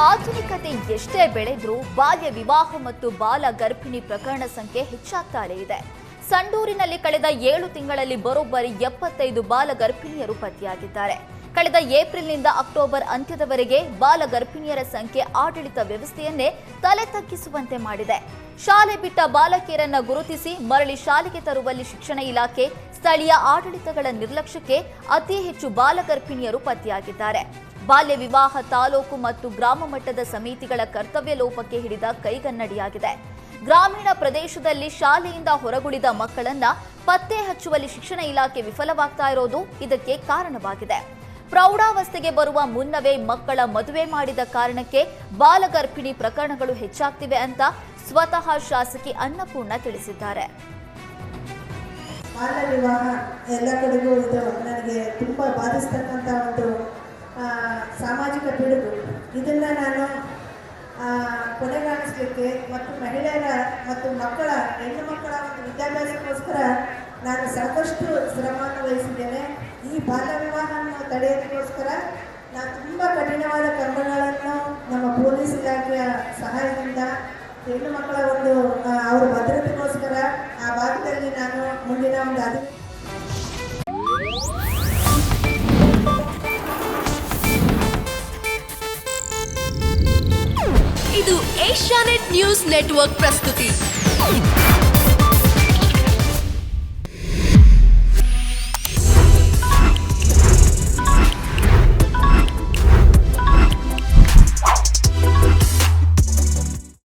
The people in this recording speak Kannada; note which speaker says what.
Speaker 1: ಆಧುನಿಕತೆ ಎಷ್ಟೇ ಬೆಳೆದ್ರೂ ಬಾಲ್ಯ ವಿವಾಹ ಮತ್ತು ಬಾಲ ಗರ್ಭಿಣಿ ಪ್ರಕರಣ ಸಂಖ್ಯೆ ಹೆಚ್ಚಾಗ್ತಾನೇ ಇದೆ. ಸಂಡೂರಿನಲ್ಲಿ ಕಳೆದ 7 ತಿಂಗಳಲ್ಲಿ ಬರೋಬ್ಬರಿ 75 ಬಾಲ ಗರ್ಭಿಣಿಯರು ಪತ್ತೆಯಾಗಿದ್ದಾರೆ. ಕಳೆದ ಏಪ್ರಿಲ್ನಿಂದ ಅಕ್ಟೋಬರ್ ಅಂತ್ಯದವರೆಗೆ ಬಾಲ ಗರ್ಭಿಣಿಯರ ಸಂಖ್ಯೆ ಆಡಳಿತ ವ್ಯವಸ್ಥೆಯನ್ನೇ ತಲೆ ತಗ್ಗಿಸುವಂತೆ ಮಾಡಿದೆ. ಶಾಲೆ ಬಿಟ್ಟ ಬಾಲಕಿಯರನ್ನ ಗುರುತಿಸಿ ಮರಳಿ ಶಾಲೆಗೆ ತರುವಲ್ಲಿ ಶಿಕ್ಷಣ ಇಲಾಖೆ, ಸ್ಥಳೀಯ ಆಡಳಿತಗಳ ನಿರ್ಲಕ್ಷ್ಯಕ್ಕೆ ಅತಿ ಹೆಚ್ಚು ಬಾಲ ಗರ್ಭಿಣಿಯರು ಪತ್ತೆಯಾಗಿದ್ದಾರೆ. ಬಾಲ್ಯ ವಿವಾಹ ತಾಲೂಕು ಮತ್ತು ಗ್ರಾಮ ಮಟ್ಟದ ಸಮಿತಿಗಳ ಕರ್ತವ್ಯ ಲೋಪಕ್ಕೆ ಹಿಡಿದ ಕೈಗನ್ನಡಿಯಾಗಿದೆ. ಗ್ರಾಮೀಣ ಪ್ರದೇಶದಲ್ಲಿ ಶಾಲೆಯಿಂದ ಹೊರಗುಳಿದ ಮಕ್ಕಳನ್ನ ಪತ್ತೆ ಹಚ್ಚುವಲ್ಲಿ ಶಿಕ್ಷಣ ಇಲಾಖೆ ವಿಫಲವಾಗ್ತಾ ಇರೋದು ಇದಕ್ಕೆ ಕಾರಣವಾಗಿದೆ. ಪ್ರೌಢಾವಸ್ಥೆಗೆ ಬರುವ ಮುನ್ನವೇ ಮಕ್ಕಳ ಮದುವೆ ಮಾಡಿದ ಕಾರಣಕ್ಕೆ ಬಾಲ ಗರ್ಭಿಣಿ ಪ್ರಕರಣಗಳು ಹೆಚ್ಚಾಗ್ತಿವೆ ಅಂತ ಸ್ವತಃ ಶಾಸಕಿ ಅನ್ನಪೂರ್ಣ ತಿಳಿಸಿದ್ದಾರೆ.
Speaker 2: ಬಾಲ್ಯ ವಿವಾಹ ಎಲ್ಲ ಕಡೆಗೂ ಇದು ನನಗೆ ತುಂಬ ಬಾಧಿಸ್ತಕ್ಕಂಥ ಒಂದು ಸಾಮಾಜಿಕ ಪಿಡುಗು. ಇದನ್ನು ನಾನು ಕೊನೆಗಾಣಿಸಲಿಕ್ಕೆ ಮತ್ತು ಮಹಿಳೆಯರ ಮತ್ತು ಹೆಣ್ಣು ಮಕ್ಕಳ ಒಂದು ವಿದ್ಯಾಭ್ಯಾಸಕ್ಕೋಸ್ಕರ ನಾನು ಸಾಕಷ್ಟು ಶ್ರಮವನ್ನು ವಹಿಸಿದ್ದೇನೆ. ಈ ಬಾಲ್ಯ ವಿವಾಹವನ್ನು ತಡೆಯೋದಕ್ಕೋಸ್ಕರ ನಾನು ತುಂಬ ಕಠಿಣವಾದ ಕ್ರಮಗಳನ್ನು ನಮ್ಮ ಪೊಲೀಸ್ ಇಲಾಖೆಯ ಸಹಾಯದಿಂದ ಹೆಣ್ಣು ಮಕ್ಕಳ ಒಂದು ಅವರ ಭದ್ರತೆಗೋಸ್ಕರ ಆ ಭಾಗದಲ್ಲಿ ನಾನು ಮುಂದಿನ ಒಂದು
Speaker 3: ಇದು ಏಷ್ಯಾನೆಟ್ ನ್ಯೂಸ್ ನೆಟ್ವರ್ಕ್ ಪ್ರಸ್ತುತಿ.